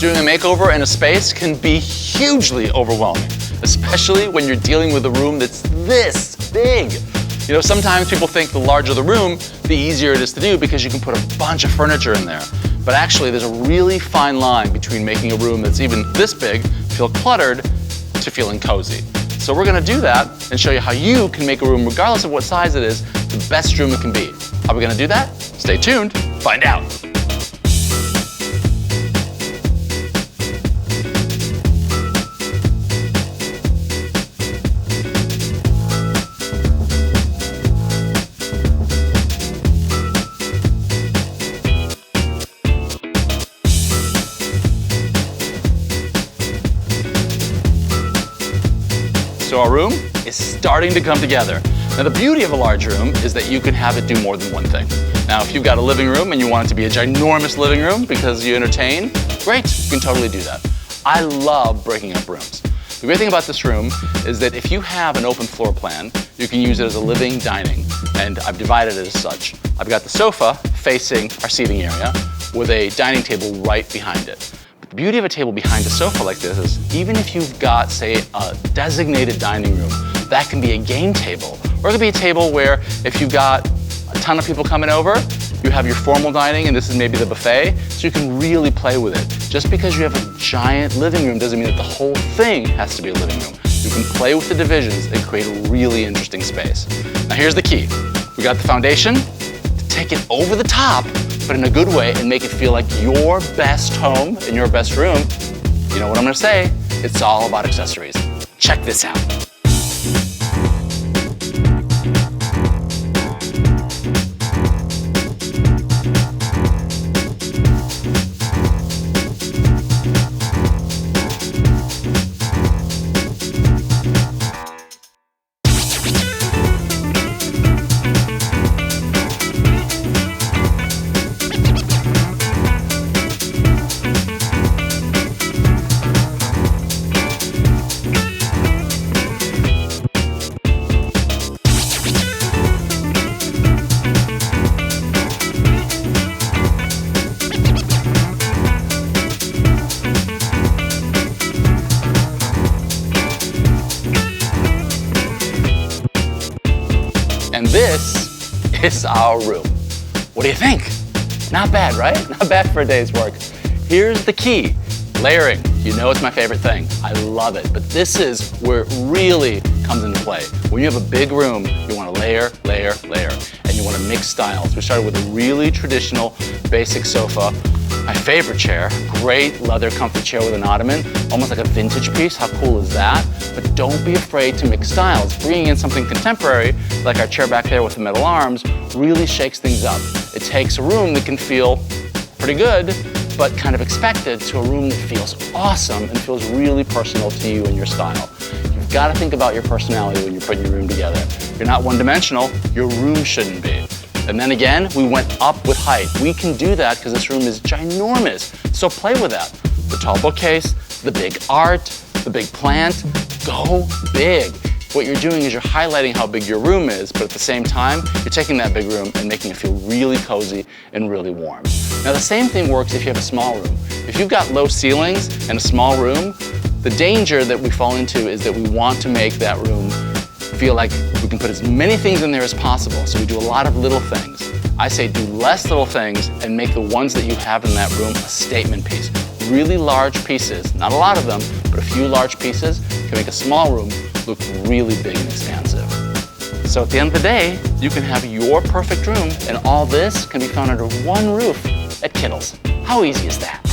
Doing a makeover in a space can be hugely overwhelming, especially when you're dealing with a room that's this big. You know, sometimes people think the larger the room, the easier it is to do because you can put a bunch of furniture in there. But actually, there's a really fine line between making a room that's even this big feel cluttered to feeling cozy. So we're gonna do that and show you how you can make a room, regardless of what size it is, the best room it can be. How are we gonna do that? Stay tuned, find out. So our room is starting to come together. Now the beauty of a large room is that you can have it do more than one thing. Now if you've got a living room and you want it to be a ginormous living room because you entertain, great, you can totally do that. I love breaking up rooms. The great thing about this room is that if you have an open floor plan, you can use it as a living dining, and I've divided it as such. I've got the sofa facing our seating area with a dining table right behind it. The beauty of a table behind a sofa like this is even if you've got, say, a designated dining room, that can be a game table. Or it could be a table where if you've got a ton of people coming over, you have your formal dining and this is maybe the buffet, so you can really play with it. Just because you have a giant living room doesn't mean that the whole thing has to be a living room. You can play with the divisions and create a really interesting space. Now here's the key. We got the foundation to take it over the top, but in a good way and make it feel like your best home in your best room. You know what I'm gonna say? It's all about accessories. Check this out. And this is our room. What do you think? Not bad, right? Not bad for a day's work. Here's the key, layering. You know it's my favorite thing. I love it, but this is where it really comes into play. When you have a big room, you want to layer, layer, layer, and you want to mix styles. We started with a really traditional basic sofa. My favorite chair, great leather comfy chair with an ottoman, almost like a vintage piece. How cool is that? But don't be afraid to mix styles. Bringing in something contemporary, like our chair back there with the metal arms, really shakes things up. It takes a room that can feel pretty good, but kind of expected, to a room that feels awesome and feels really personal to you and your style. You've got to think about your personality when you're putting your room together. You're not one-dimensional, your room shouldn't be. And then again, we went up with height. We can do that because this room is ginormous. So play with that. The tall bookcase, the big art, the big plant, go big. What you're doing is you're highlighting how big your room is, but at the same time, you're taking that big room and making it feel really cozy and really warm. Now the same thing works if you have a small room. If you've got low ceilings and a small room, the danger that we fall into is that we want to make that room feel like we can put as many things in there as possible. So we do a lot of little things. I say do less little things and make the ones that you have in that room a statement piece. Really large pieces, not a lot of them, but a few large pieces can make a small room look really big and expansive. So at the end of the day, you can have your perfect room, and all this can be found under one roof at Kittle's. How easy is that?